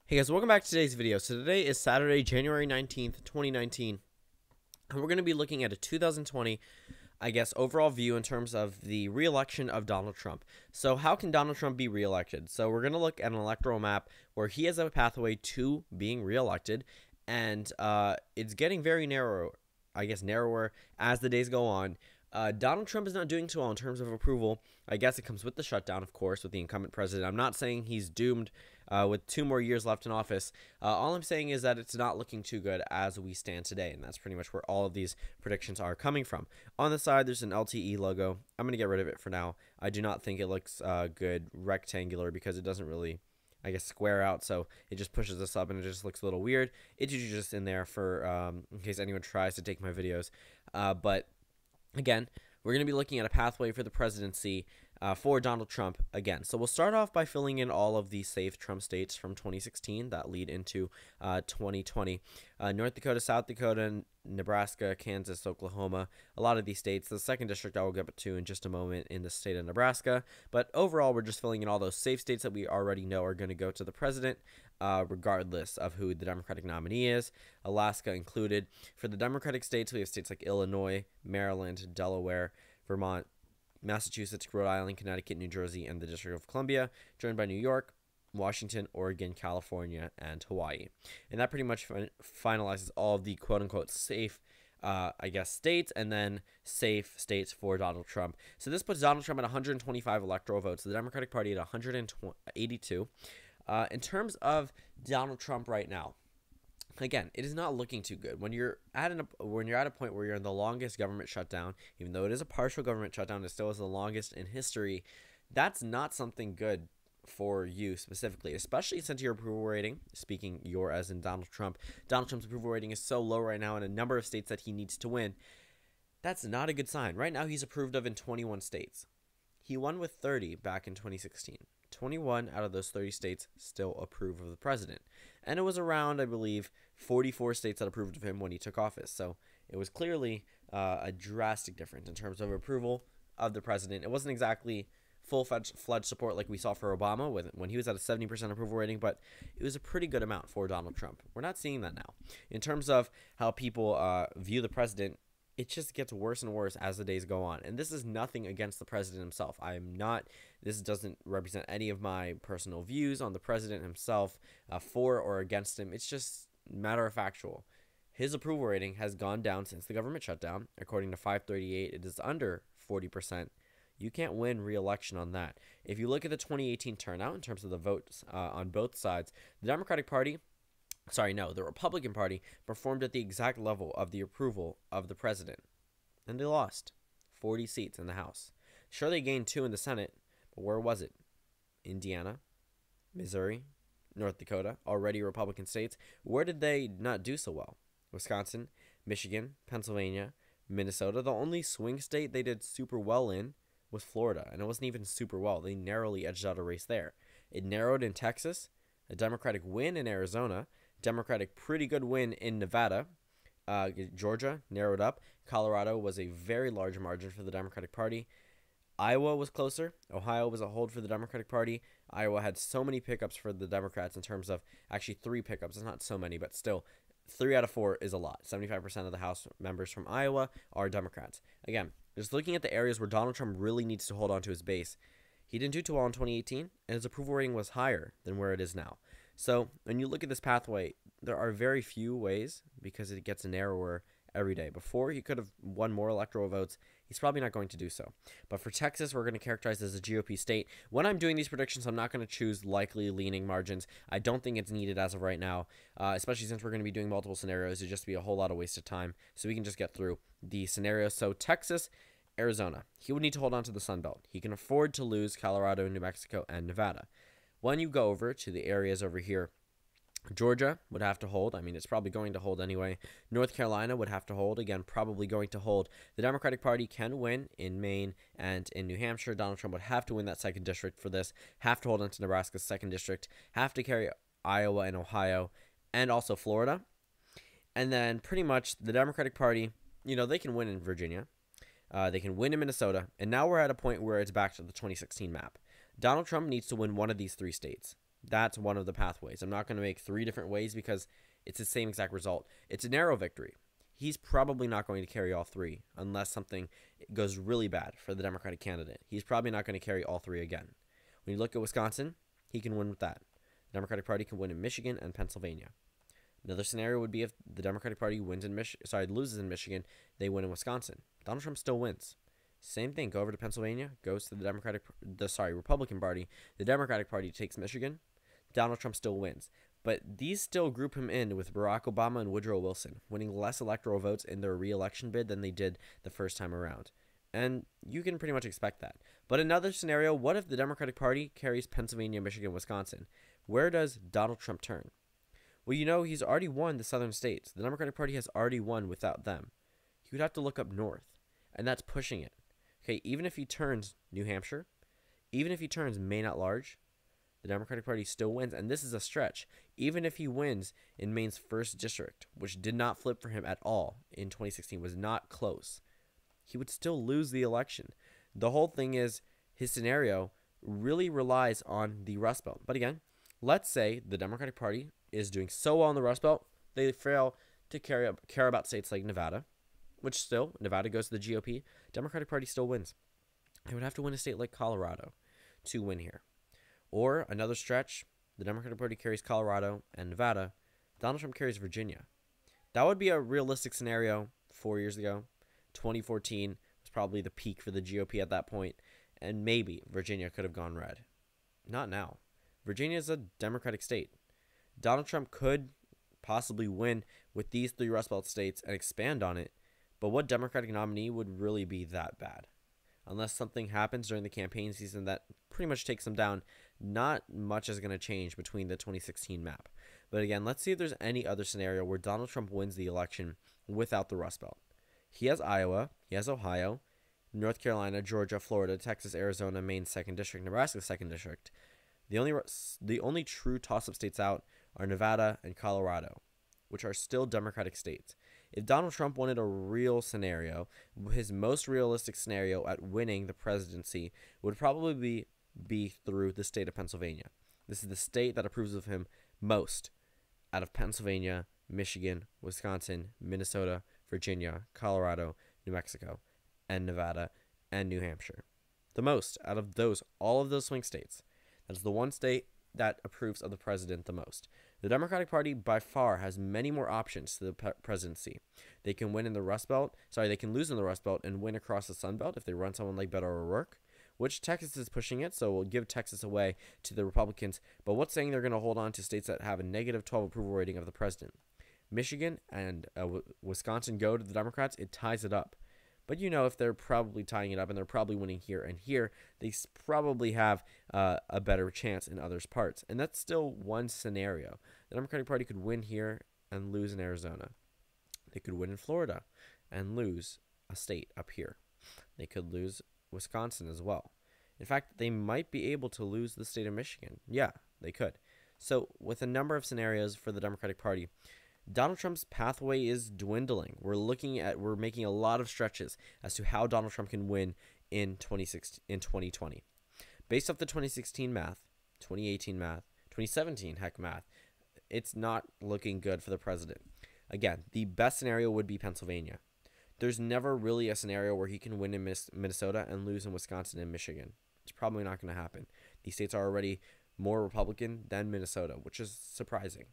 Hey guys, welcome back to today's video. So today is Saturday, January 19th, 2019, and we're going to be looking at a 2020, overall view in terms of the re-election of Donald Trump. So how can Donald Trump be re-elected? So we're going to look at an electoral map where he has a pathway to being re-elected, and it's getting very narrower as the days go on. Donald Trump is not doing too well in terms of approval. I guess it comes with the shutdown, of course, with the incumbent president. I'm not saying he's doomed with 2 more years left in office. All I'm saying is that it's not looking too good as we stand today, and that's pretty much where all of these predictions are coming from. On the side, there's an LTE logo. I'm going to get rid of it for now. I do not think it looks good rectangular because it doesn't really, square out, so it just pushes us up and it just looks a little weird. It's usually just in there for in case anyone tries to take my videos. But again, we're going to be looking at a pathway for the presidency for Donald Trump again. So we'll start off by filling in all of the safe Trump states from 2016 that lead into 2020. North Dakota, South Dakota, Nebraska, Kansas, Oklahoma, a lot of these states. The second district I will get to in just a moment in the state of Nebraska. But overall, we're just filling in all those safe states that we already know are going to go to the president, regardless of who the Democratic nominee is, Alaska included. For the Democratic states, we have states like Illinois, Maryland, Delaware, Vermont, Massachusetts, Rhode Island, Connecticut, New Jersey, and the District of Columbia, joined by New York, Washington, Oregon, California, and Hawaii. And that pretty much finalizes all of the quote-unquote safe states, and then safe states for Donald Trump. So this puts Donald Trump at 125 electoral votes, the Democratic Party at 182. In terms of Donald Trump right now, again, it is not looking too good. When you're at a point where you're in the longest government shutdown, even though it is a partial government shutdown, it still is the longest in history. That's not something good for you specifically, especially since your approval rating, speaking your as in Donald Trump's approval rating is so low right now in a number of states that he needs to win. That's not a good sign. Right now, he's approved of in 21 states. He won with 30 back in 2016. 21 out of those 30 states still approve of the president. And it was around, I believe, 44 states that approved of him when he took office. So it was clearly a drastic difference in terms of approval of the president. It wasn't exactly full-fledged support like we saw for Obama when he was at a 70% approval rating, but it was a pretty good amount for Donald Trump. We're not seeing that now. In terms of how people view the president, it just gets worse and worse as the days go on. And this is nothing against the president himself. This doesn't represent any of my personal views on the president himself, for or against him. It's just matter of factual. His approval rating has gone down since the government shutdown. According to 538, it is under 40%. You can't win re-election on that. If you look at the 2018 turnout in terms of the votes on both sides, the Republican Party performed at the exact level of the approval of the president. And they lost 40 seats in the House. Sure, they gained 2 in the Senate, but where was it? Indiana, Missouri, North Dakota, already Republican states. Where did they not do so well? Wisconsin, Michigan, Pennsylvania, Minnesota. The only swing state they did super well in was Florida, and it wasn't even super well. They narrowly edged out a race there. It narrowed in Texas, a Democratic win in Arizona, Democratic pretty good win in Nevada. Georgia narrowed up. Colorado was a very large margin for the Democratic Party. Iowa was closer. Ohio was a hold for the Democratic Party. Iowa had so many pickups for the Democrats in terms of actually 3 pickups. It's not so many, but still 3 out of 4 is a lot. 75% of the House members from Iowa are Democrats. Again, just looking at the areas where Donald Trump really needs to hold on to his base, he didn't do too well in 2018, and his approval rating was higher than where it is now. So when you look at this pathway, there are very few ways because it gets narrower every day. Before, he could have won more electoral votes. He's probably not going to do so. But for Texas, we're going to characterize as a GOP state. When I'm doing these predictions, I'm not going to choose likely leaning margins. I don't think it's needed as of right now, especially since we're going to be doing multiple scenarios. It'd just be a whole lot of wasted time. So we can just get through the scenarios. So Texas, Arizona, he would need to hold on to the Sun Belt. He can afford to lose Colorado, New Mexico, and Nevada. When you go over to the areas over here, Georgia would have to hold. I mean, it's probably going to hold anyway. North Carolina would have to hold. Again, probably going to hold. The Democratic Party can win in Maine and in New Hampshire. Donald Trump would have to win that 2nd district for this. Have to hold on to Nebraska's 2nd district. Have to carry Iowa and Ohio and also Florida. And then pretty much the Democratic Party, they can win in Virginia. They can win in Minnesota. And now we're at a point where it's back to the 2016 map. Donald Trump needs to win one of these 3 states. That's one of the pathways. I'm not going to make 3 different ways because it's the same exact result. It's a narrow victory. He's probably not going to carry all 3 unless something goes really bad for the Democratic candidate. He's probably not going to carry all 3 again. When you look at Wisconsin, he can win with that. The Democratic Party can win in Michigan and Pennsylvania. Another scenario would be if the Democratic Party loses in Michigan, they win in Wisconsin. Donald Trump still wins. Same thing. Go over to Pennsylvania, goes to the Republican Party. The Democratic Party takes Michigan. Donald Trump still wins. But these still group him in with Barack Obama and Woodrow Wilson, winning less electoral votes in their re-election bid than they did the first time around. And you can pretty much expect that. But another scenario, what if the Democratic Party carries Pennsylvania, Michigan, Wisconsin? Where does Donald Trump turn? Well, he's already won the southern states. The Democratic Party has already won without them. He would have to look up north, and that's pushing it. Okay, even if he turns New Hampshire, even if he turns Maine at large, the Democratic Party still wins, and this is a stretch. Even if he wins in Maine's 1st district, which did not flip for him at all in 2016, was not close, he would still lose the election. The whole thing is his scenario really relies on the Rust Belt. But again, let's say the Democratic Party is doing so well in the Rust Belt, they fail to care about states like Nevada, which still, Nevada goes to the GOP, Democratic Party still wins. They would have to win a state like Colorado to win here. Or another stretch, the Democratic Party carries Colorado and Nevada. Donald Trump carries Virginia. That would be a realistic scenario 4 years ago. 2014 was probably the peak for the GOP at that point, and maybe Virginia could have gone red. Not now. Virginia is a Democratic state. Donald Trump could possibly win with these 3 Rust Belt states and expand on it, but what Democratic nominee would really be that bad? Unless something happens during the campaign season that pretty much takes them down, not much is going to change between the 2016 map. But again, let's see if there's any other scenario where Donald Trump wins the election without the Rust Belt. He has Iowa, he has Ohio, North Carolina, Georgia, Florida, Texas, Arizona, Maine 2nd District, Nebraska 2nd District. The only true toss-up states out are Nevada and Colorado, which are still Democratic states. If Donald Trump wanted a real scenario, his most realistic scenario at winning the presidency would probably be through the state of Pennsylvania. This is the state that approves of him most out of Pennsylvania, Michigan, Wisconsin, Minnesota, Virginia, Colorado, New Mexico, and Nevada, and New Hampshire. The most out of all of those swing states. That's the one state that approves of the president the most. The Democratic Party by far has many more options to the presidency. They can win in the Rust Belt. They can lose in the Rust Belt and win across the Sun Belt if they run someone like Beto O'Rourke, which Texas is pushing it, so we'll give Texas away to the Republicans. But what's saying they're going to hold on to states that have a negative 12 approval rating of the president? Michigan and Wisconsin go to the Democrats. It ties it up. But if they're probably tying it up and they're probably winning here and here, they probably have a better chance in other parts. And that's still one scenario. The Democratic Party could win here and lose in Arizona. They could win in Florida and lose a state up here. They could lose Wisconsin as well. In fact, they might be able to lose the state of Michigan. Yeah, they could. So with a number of scenarios for the Democratic Party, Donald Trump's pathway is dwindling. We're making a lot of stretches as to how Donald Trump can win in 2020. Based off the 2016 math, 2018 math, 2017 math, it's not looking good for the president. Again, the best scenario would be Pennsylvania. There's never really a scenario where he can win in Minnesota and lose in Wisconsin and Michigan. It's probably not going to happen. These states are already more Republican than Minnesota, which is surprising.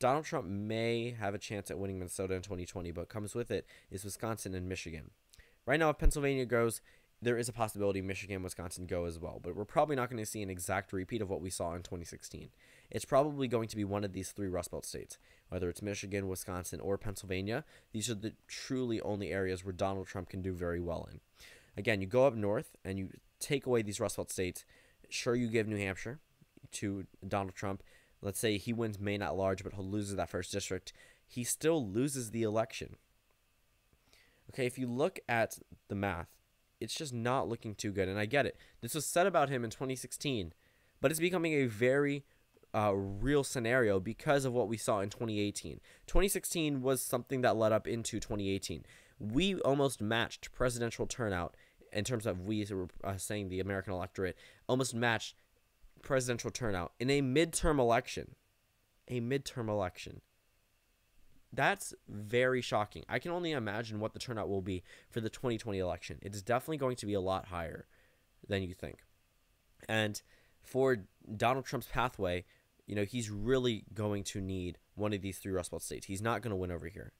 Donald Trump may have a chance at winning Minnesota in 2020, but comes with it is Wisconsin and Michigan. Right now, if Pennsylvania goes, there is a possibility Michigan and Wisconsin go as well, but we're probably not going to see an exact repeat of what we saw in 2016. It's probably going to be one of these 3 Rust Belt states, whether it's Michigan, Wisconsin, or Pennsylvania. These are the truly only areas where Donald Trump can do very well in. Again, you go up north and you take away these Rust Belt states. Sure, you give New Hampshire to Donald Trump. Let's say he wins Maine at large, but he loses that 1st district. He still loses the election. Okay, if you look at the math, it's just not looking too good. And I get it. This was said about him in 2016, but it's becoming a very real scenario because of what we saw in 2018. 2016 was something that led up into 2018. We almost matched presidential turnout in terms of saying the American electorate, almost matched presidential turnout in a midterm election. A midterm election. That's very shocking. I can only imagine what the turnout will be for the 2020 election. It is definitely going to be a lot higher than you think. And for Donald Trump's pathway, he's really going to need one of these 3 Rust Belt states. He's not going to win over here.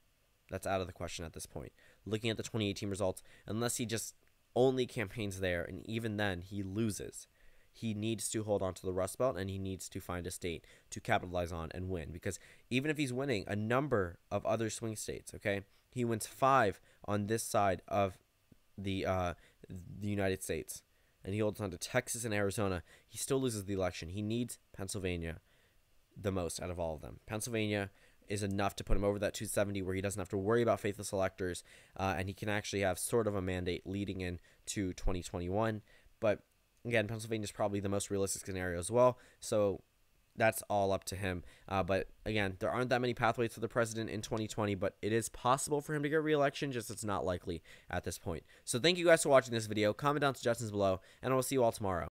That's out of the question at this point. Looking at the 2018 results, unless he just only campaigns there, and even then he loses, he needs to hold on to the Rust Belt, and he needs to find a state to capitalize on and win. Because even if he's winning a number of other swing states, okay, he wins 5 on this side of the United States, and he holds on to Texas and Arizona, he still loses the election. He needs Pennsylvania the most out of all of them. Pennsylvania is enough to put him over that 270 where he doesn't have to worry about faithless electors, and he can actually have sort of a mandate leading into 2021. But again, Pennsylvania is probably the most realistic scenario as well, so that's all up to him. But again, there aren't that many pathways for the president in 2020, but it is possible for him to get re-election, just it's not likely at this point. So thank you guys for watching this video. Comment down suggestions below, and I will see you all tomorrow.